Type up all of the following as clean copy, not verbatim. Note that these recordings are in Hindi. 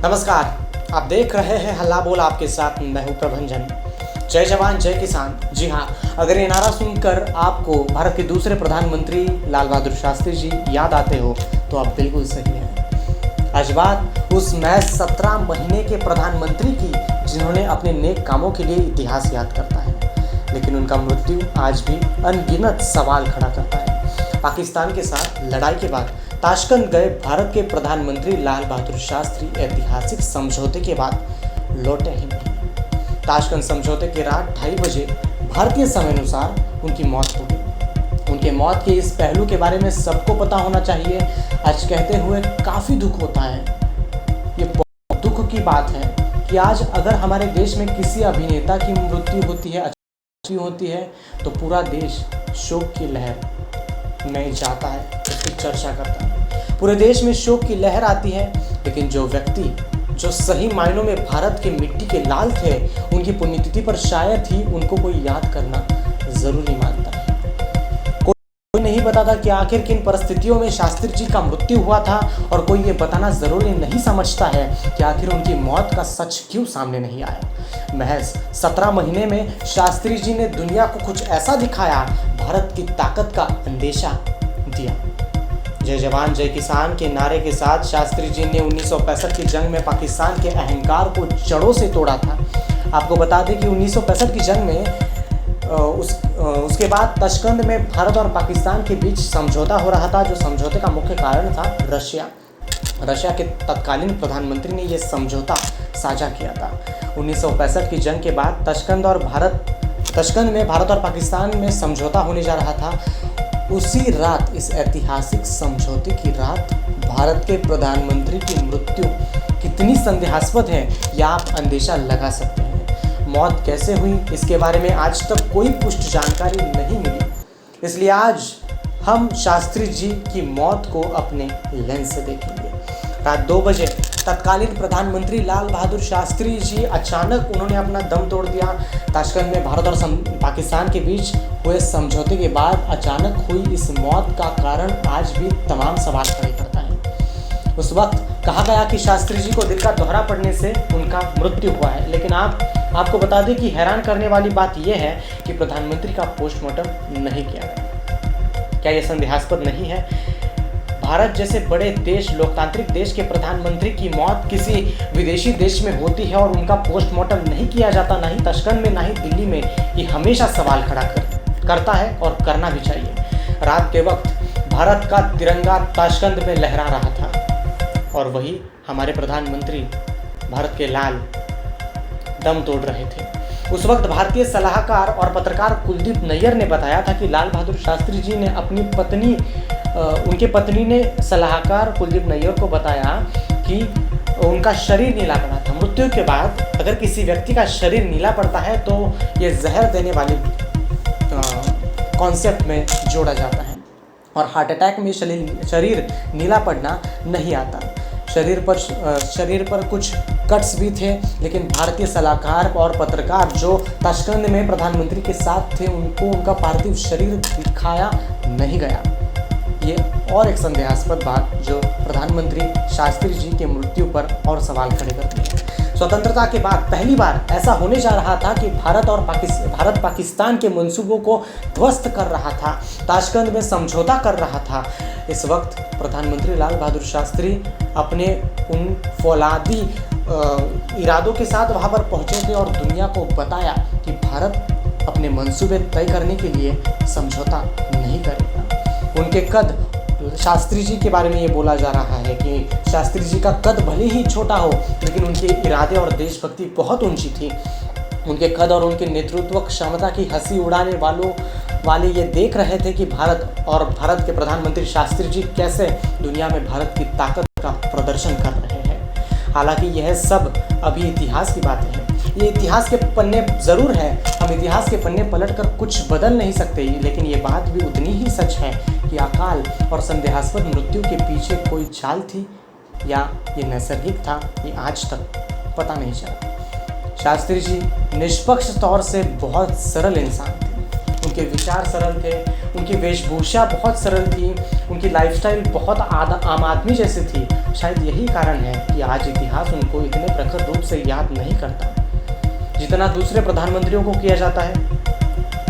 नमस्कार, आप देख रहे हैं हल्ला बोल। आपके साथ मैं हूं प्रभंजन। जय जवान जय किसान। जी हाँ, अगर ये नारा सुनकर आपको भारत के दूसरे प्रधानमंत्री लाल बहादुर शास्त्री जी याद आते हो तो आप बिल्कुल सही हैं। आज बात उस महज 17 महीने के प्रधानमंत्री की जिन्होंने अपने नेक कामों के लिए इतिहास याद करता है, लेकिन उनका मृत्यु आज भी अनगिनत सवाल खड़ा करता है। पाकिस्तान के साथ लड़ाई के बाद ताशकंद गए भारत के प्रधानमंत्री लाल बहादुर शास्त्री ऐतिहासिक समझौते के बाद लौटे ही नहीं। ताशकंद समझौते की रात 2:30 बजे भारतीय समय अनुसार उनकी मौत हो गई। उनके मौत के इस पहलू के बारे में सबको पता होना चाहिए। आज कहते हुए काफ़ी दुख होता है। ये बहुत दुख की बात है कि आज अगर हमारे देश में किसी अभिनेता की मृत्यु होती है तो पूरा देश शोक की लहर में जाता है, उसकी चर्चा करता है। पूरे देश में शोक की लहर आती है, लेकिन जो व्यक्ति जो सही मायनों में भारत के मिट्टी के लाल थे, उनकी पुण्यतिथि पर शायद ही उनको कोई याद करना जरूरी मानता है। कोई नहीं बताता कि आखिर किन परिस्थितियों में शास्त्री जी का मृत्यु हुआ था, और कोई ये बताना जरूरी नहीं समझता है कि आखिर उनकी मौत का सच क्यों सामने नहीं आया। महज 17 महीने में शास्त्री जी ने दुनिया को कुछ ऐसा दिखाया, भारत की ताकत का अंदेशा दिया। जय जवान जय किसान के नारे के साथ शास्त्री जी ने 1965 की जंग में पाकिस्तान के अहंकार को जड़ों से तोड़ा था। आपको बता दें कि 1965 की जंग में उसके बाद ताशकंद में भारत और पाकिस्तान के बीच समझौता हो रहा था, जो समझौते का मुख्य कारण था रशिया के तत्कालीन प्रधानमंत्री ने यह समझौता साझा किया था। 1965 की जंग के बाद ताशकंद में भारत और पाकिस्तान में समझौता होने जा रहा था। उसी रात, इस ऐतिहासिक समझौते की रात, भारत के प्रधानमंत्री की मृत्यु कितनी संदेहास्पद है, यह आप अंदेशा लगा सकते हैं। मौत कैसे हुई, इसके बारे में आज तक कोई पुष्ट जानकारी नहीं मिली। इसलिए आज हम शास्त्री जी की मौत को अपने लेंस से देखेंगे। रात 2 बजे तत्कालीन प्रधानमंत्री लाल बहादुर शास्त्री जी अचानक उन्होंने अपना दम तोड़ दिया। ताशकंद में भारत और पाकिस्तान के बीच हुए समझौते के बाद अचानक हुई इस मौत का कारण आज भी तमाम सवाल खड़े करता है। उस वक्त कहा गया कि शास्त्री जी को दिल का दौरा पड़ने से उनका मृत्यु हुआ है, लेकिन आपको बता दें कि हैरान करने वाली बात यह है कि प्रधानमंत्री का पोस्टमार्टम नहीं किया गया। क्या यह संदेहास्पद नहीं है? भारत जैसे बड़े देश, लोकतांत्रिक देश के प्रधानमंत्री की मौत किसी विदेशी देश में होती है और उनका पोस्टमार्टम नहीं किया जाता, ना ही ताशकंद में ना ही दिल्ली में, ये हमेशा सवाल खड़ा करता है और करना भी चाहिए। रात के वक्त भारत का तिरंगा ताशकंद में लहरा रहा था और वही हमारे प्रधानमंत्री भारत के लाल दम तोड़ रहे थे। उस वक्त भारतीय सलाहकार और पत्रकार कुलदीप नैयर ने बताया था कि लाल बहादुर शास्त्री जी ने उनके पत्नी ने सलाहकार कुलदीप नैयर को बताया कि उनका शरीर नीला पड़ा था। मृत्यु के बाद अगर किसी व्यक्ति का शरीर नीला पड़ता है तो ये जहर देने वाली कॉन्सेप्ट में जोड़ा जाता है, और हार्ट अटैक में शरीर नीला पड़ना नहीं आता। शरीर पर कुछ कट्स भी थे, लेकिन भारतीय सलाहकार और पत्रकार जो ताशकंद में प्रधानमंत्री के साथ थे, उनको उनका पार्थिव शरीर दिखाया नहीं गया। ये और एक संदेहास्पद बात जो प्रधानमंत्री शास्त्री जी के मृत्यु पर और सवाल खड़े करती है। स्वतंत्रता के बाद पहली बार ऐसा होने जा रहा था कि भारत पाकिस्तान के मंसूबों को ध्वस्त कर रहा था, ताशकंद में समझौता कर रहा था। इस वक्त प्रधानमंत्री लाल बहादुर शास्त्री अपने उन फौलादी इरादों के साथ वहाँ पर पहुँचे थे और दुनिया को बताया कि भारत अपने मंसूबे तय करने के लिए समझौता नहीं करेगा। उनके कद, शास्त्री जी के बारे में ये बोला जा रहा है कि शास्त्री जी का कद भले ही छोटा हो, लेकिन उनके इरादे और देशभक्ति बहुत ऊंची थी। उनके कद और उनके नेतृत्व क्षमता की हंसी उड़ाने वाले ये देख रहे थे कि भारत के प्रधानमंत्री शास्त्री जी कैसे दुनिया में भारत की ताकत का प्रदर्शन कर रहे हैं। हालांकि यह सब अभी इतिहास की बातें हैं। ये इतिहास के पन्ने ज़रूर है, हम इतिहास के पन्ने पलटकर कुछ बदल नहीं सकते, लेकिन ये बात भी उतनी ही सच है कि अकाल और संदेहास्पद मृत्यु के पीछे कोई चाल थी या ये नैसर्गिक था, ये आज तक पता नहीं चला। शास्त्री जी निष्पक्ष तौर से बहुत सरल इंसान थे। उनके विचार सरल थे, उनकी वेशभूषा बहुत सरल थी, उनकी लाइफस्टाइल बहुत आम आदमी जैसी थी। शायद यही कारण है कि आज इतिहास उनको इतने प्रखर रूप से याद नहीं करता जितना दूसरे प्रधानमंत्रियों को किया जाता है,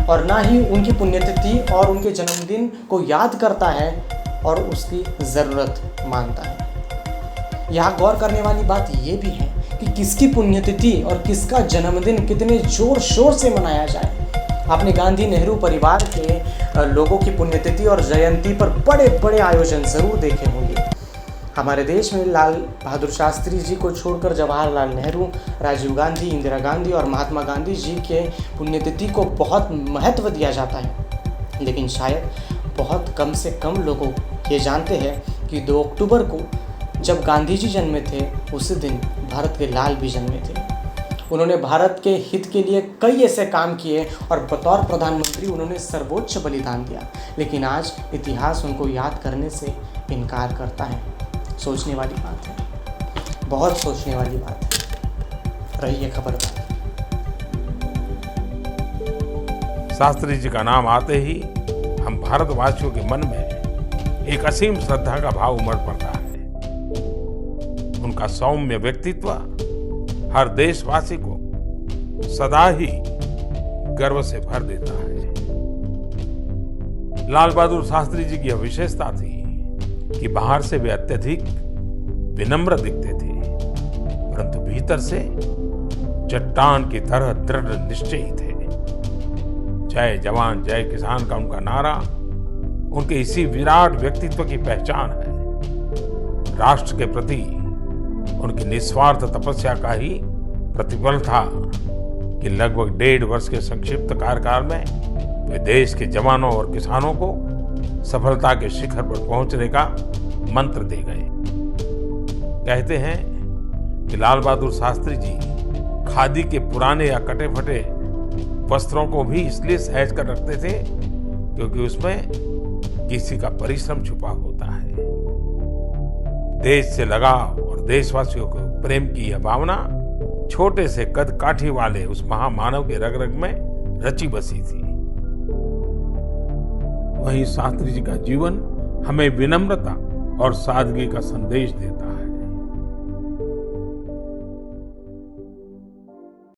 और ना ही उनकी पुण्यतिथि और उनके जन्मदिन को याद करता है और उसकी ज़रूरत मानता है। यहाँ गौर करने वाली बात ये भी है कि किसकी पुण्यतिथि और किसका जन्मदिन कितने जोर शोर से मनाया जाए। आपने गांधी नेहरू परिवार के लोगों की पुण्यतिथि और जयंती पर बड़े बड़े आयोजन ज़रूर देखे होंगे। हमारे देश में लाल बहादुर शास्त्री जी को छोड़कर जवाहरलाल नेहरू, राजीव गांधी, इंदिरा गांधी और महात्मा गांधी जी के पुण्यतिथि को बहुत महत्व दिया जाता है, लेकिन शायद बहुत कम से कम लोग ये जानते हैं कि 2 अक्टूबर को जब गांधी जी जन्मे थे उसी दिन भारत के लाल भी जन्मे थे। उन्होंने भारत के हित के लिए कई ऐसे काम किए और बतौर प्रधानमंत्री उन्होंने सर्वोच्च बलिदान दिया, लेकिन आज इतिहास उनको याद करने से इनकार करता है। सोचने वाली बात है, बहुत सोचने वाली बात है। रहिए खबरदार। शास्त्री जी का नाम आते ही हम भारतवासियों के मन में एक असीम श्रद्धा का भाव उमड़ पड़ता है। उनका सौम्य व्यक्तित्व हर देशवासी को सदा ही गर्व से भर देता है। लाल बहादुर शास्त्री जी की यह विशेषता थी कि बाहर से वे अत्यधिक विनम्र दिखते थे, परंतु भीतर से चट्टान की तरह दृढ़ निश्चयी थे। जय जवान जय किसान का उनका नारा उनके इसी विराट व्यक्तित्व की पहचान है। राष्ट्र के प्रति उनकी निस्वार्थ तपस्या का ही प्रतिफल था कि लगभग 1.5 वर्ष के संक्षिप्त कार्यकाल में वे देश के जवानों और किसानों को सफलता के शिखर पर पहुंचने का मंत्र दे गए। कहते हैं कि लाल बहादुर शास्त्री जी खादी के पुराने या कटे फटे वस्त्रों को भी इसलिए सहज कर रखते थे क्योंकि उसमें किसी का परिश्रम छुपा होता है। देश से लगाव और देशवासियों को प्रेम की यह भावना छोटे से कद काठी वाले उस महामानव के रग रग में रची बसी थी। वहीं शास्त्री जी का जीवन हमें विनम्रता और सादगी का संदेश देता है।